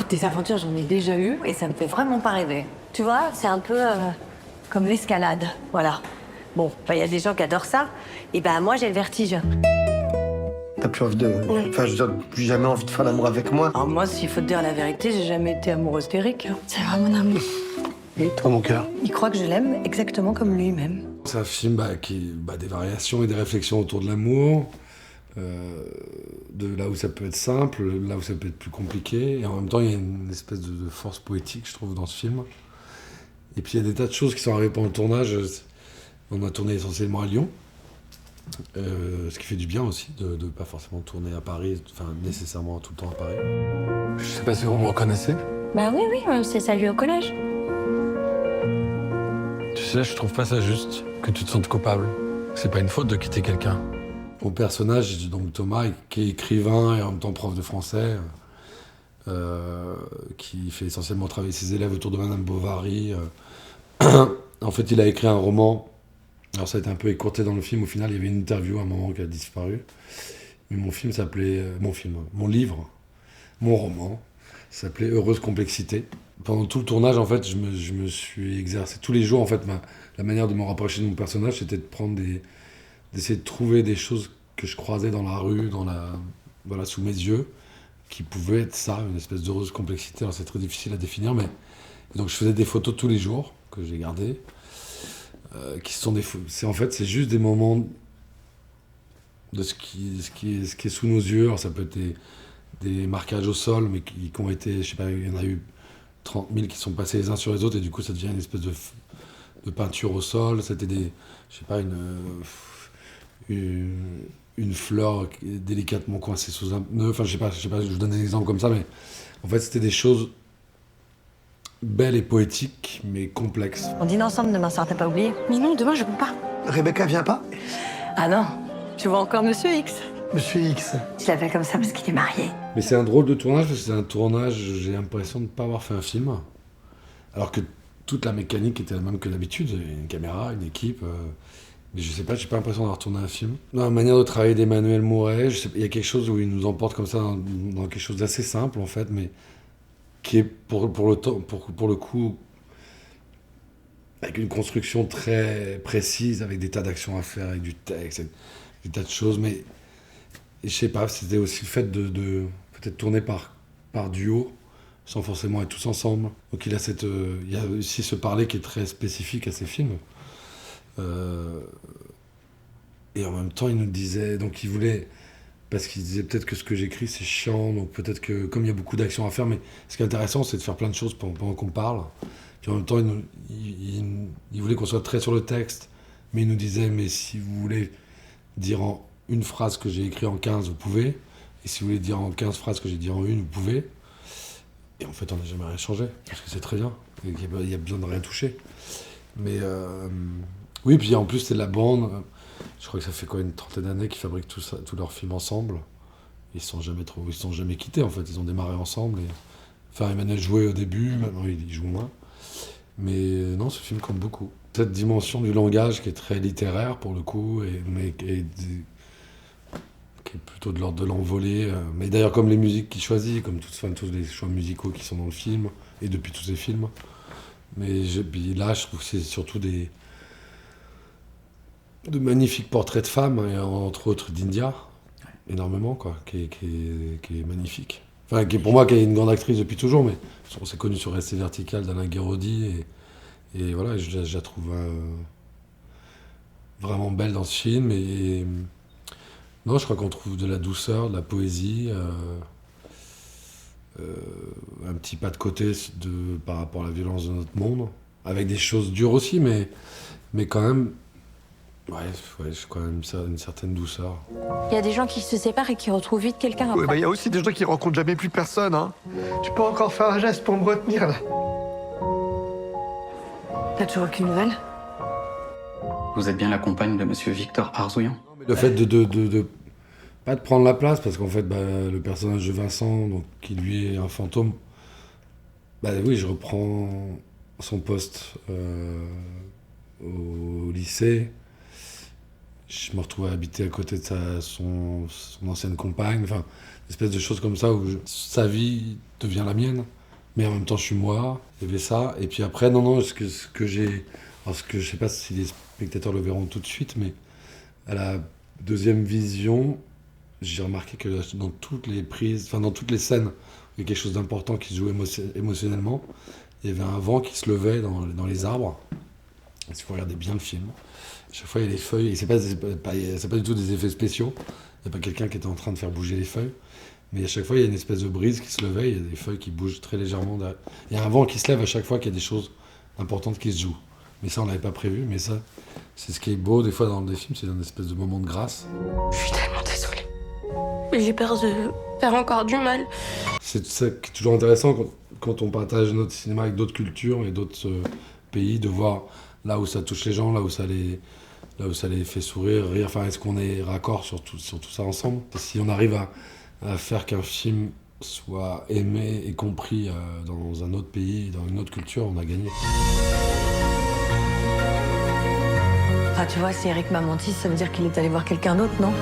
Écoute, des aventures, j'en ai déjà eu et ça me fait vraiment pas rêver. Tu vois, c'est un peu comme l'escalade, voilà. Bon, il y a des gens qui adorent ça, et moi j'ai le vertige. T'as plus envie de... Oui. Enfin, je veux dire, plus jamais envie de faire l'amour avec moi. Alors moi, s'il faut te dire la vérité, j'ai jamais été amoureuse d'Eric. C'est vraiment mon amour. Et toi, mon cœur? Il croit que je l'aime exactement comme lui-même. C'est un film qui des variations et des réflexions autour de l'amour, de là où ça peut être simple, là où ça peut être plus compliqué, et en même temps il y a une espèce de force poétique, je trouve, dans ce film. Et puis il y a des tas de choses qui sont arrivées pendant le tournage. On a tourné essentiellement à Lyon, ce qui fait du bien aussi de ne pas forcément tourner à Paris, enfin nécessairement tout le temps à Paris. Je sais pas si vous me reconnaissez. Bah oui, c'est ça lui au collège. Tu sais, je trouve pas ça juste que tu te sentes coupable. C'est pas une faute de quitter quelqu'un. Mon personnage, donc Thomas, qui est écrivain et en même temps prof de français, qui fait essentiellement travailler ses élèves autour de Madame Bovary. En fait, il a écrit un roman. Alors ça a été un peu écourté dans le film. Au final, il y avait une interview à un moment qui a disparu. Mais mon film s'appelait... mon livre, mon roman, s'appelait Heureuse complexité. Pendant tout le tournage, en fait, je me suis exercé tous les jours. En fait, la manière de me rapprocher de mon personnage, c'était d'essayer de trouver des choses que je croisais dans la rue, sous mes yeux, qui pouvaient être ça, une espèce d'heureuse complexité. Alors c'est très difficile à définir, mais et donc je faisais des photos tous les jours que j'ai gardées, qui sont c'est juste des moments de ce qui est sous nos yeux. Alors ça peut être des marquages au sol, mais qui ont été, je sais pas, il y en a eu 30 000 qui sont passés les uns sur les autres, et du coup ça devient une espèce de peinture au sol. C'était une fleur délicatement coincée sous un pneu. Enfin, je sais pas, je vous donne des exemples comme ça, mais en fait c'était des choses belles et poétiques, mais complexes. On dîne ensemble demain soir, t'as pas oublié? Mais non, demain je peux pas. Rebecca vient pas? Ah non, tu vois encore Monsieur X. Monsieur X. Je l'appelle comme ça parce qu'il est marié. Mais c'est un drôle de tournage, parce que c'est un tournage, j'ai l'impression de ne pas avoir fait un film, alors que toute la mécanique était la même que d'habitude, une caméra, une équipe, mais je sais pas, j'ai pas l'impression d'avoir tourné un film. Dans la manière de travailler d'Emmanuel Mouret, il y a quelque chose où il nous emporte comme ça dans quelque chose d'assez simple en fait, mais qui est pour le coup avec une construction très précise, avec des tas d'actions à faire, avec du texte, avec des tas de choses, mais je sais pas, c'était aussi le fait de peut-être tourner par duo, sans forcément être tous ensemble. Donc il y a aussi ce parler qui est très spécifique à ces films. Et en même temps, il nous disait, donc il voulait, parce qu'il disait peut-être que ce que j'écris c'est chiant, donc peut-être que comme il y a beaucoup d'actions à faire, mais ce qui est intéressant c'est de faire plein de choses pendant qu'on parle. Puis en même temps, il voulait qu'on soit très sur le texte, mais il nous disait, mais si vous voulez dire en une phrase que j'ai écrit en 15, vous pouvez, et si vous voulez dire en 15 phrases que j'ai dit en une, vous pouvez. Et en fait, on n'a jamais rien changé, parce que c'est très bien, il y a besoin de rien toucher. Mais oui, puis en plus, c'est de la bande. Je crois que ça fait une trentaine d'années qu'ils fabriquent tous leurs films ensemble. Ils se sont jamais quittés, en fait. Ils ont démarré ensemble. Enfin, Emmanuel jouait au début, maintenant il joue moins. Mais non, ce film compte beaucoup. Cette dimension du langage qui est très littéraire, pour le coup, qui est plutôt de l'ordre de l'envolée. Mais d'ailleurs, comme les musiques qu'il choisit, comme tous les choix musicaux qui sont dans le film, et depuis tous ces films. Mais puis là, je trouve que c'est surtout de magnifiques portraits de femmes, et entre autres d'India, énormément, quoi, qui est magnifique. Enfin, pour moi, qui est une grande actrice depuis toujours, mais on s'est connu sur Rester vertical d'Alain Guéraudy, et voilà, je la trouve vraiment belle dans ce film. Et non, je crois qu'on trouve de la douceur, de la poésie, un petit pas de côté par rapport à la violence de notre monde, avec des choses dures aussi, mais quand même, j'ai quand même une certaine douceur. Il y a des gens qui se séparent et qui retrouvent vite quelqu'un après. Ouais, il y a aussi des gens qui rencontrent jamais plus personne, hein. Tu peux encore faire un geste pour me retenir, là? T'as toujours aucune nouvelle? Vous êtes bien la compagne de monsieur Victor Arzouillan? Le fait pas de prendre la place, parce qu'en fait, le personnage de Vincent, donc, qui lui est un fantôme, oui, je reprends son poste au lycée. Je me retrouvais à habiter à côté de son ancienne compagne, enfin, une espèce de choses comme ça où sa vie devient la mienne, mais en même temps je suis moi, il y avait ça. Et puis après, non, ce que j'ai... Parce que je sais pas si les spectateurs le verront tout de suite, mais à la deuxième vision, j'ai remarqué que dans toutes les prises, enfin dans toutes les scènes, il y a quelque chose d'important qui se joue émotionnellement. Il y avait un vent qui se levait dans les arbres. Il faut regarder bien le film. À chaque fois, il y a les feuilles, et c'est pas du tout des effets spéciaux. Il n'y a pas quelqu'un qui était en train de faire bouger les feuilles. Mais à chaque fois, il y a une espèce de brise qui se levait, il y a des feuilles qui bougent très légèrement. Il y a un vent qui se lève à chaque fois qu'il y a des choses importantes qui se jouent. Mais ça, on l'avait pas prévu, mais ça, c'est ce qui est beau des fois dans des films, c'est un espèce de moment de grâce. Je suis tellement désolée. Mais j'ai peur de faire encore du mal. C'est ça qui est toujours intéressant quand on partage notre cinéma avec d'autres cultures et d'autres pays, de voir là où ça touche les gens, là où ça les fait sourire, rire. Enfin, est-ce qu'on est raccord sur tout ça ensemble? Si on arrive à faire qu'un film soit aimé et compris dans un autre pays, dans une autre culture, on a gagné. Enfin, tu vois, si Eric m'a menti, ça veut dire qu'il est allé voir quelqu'un d'autre, non?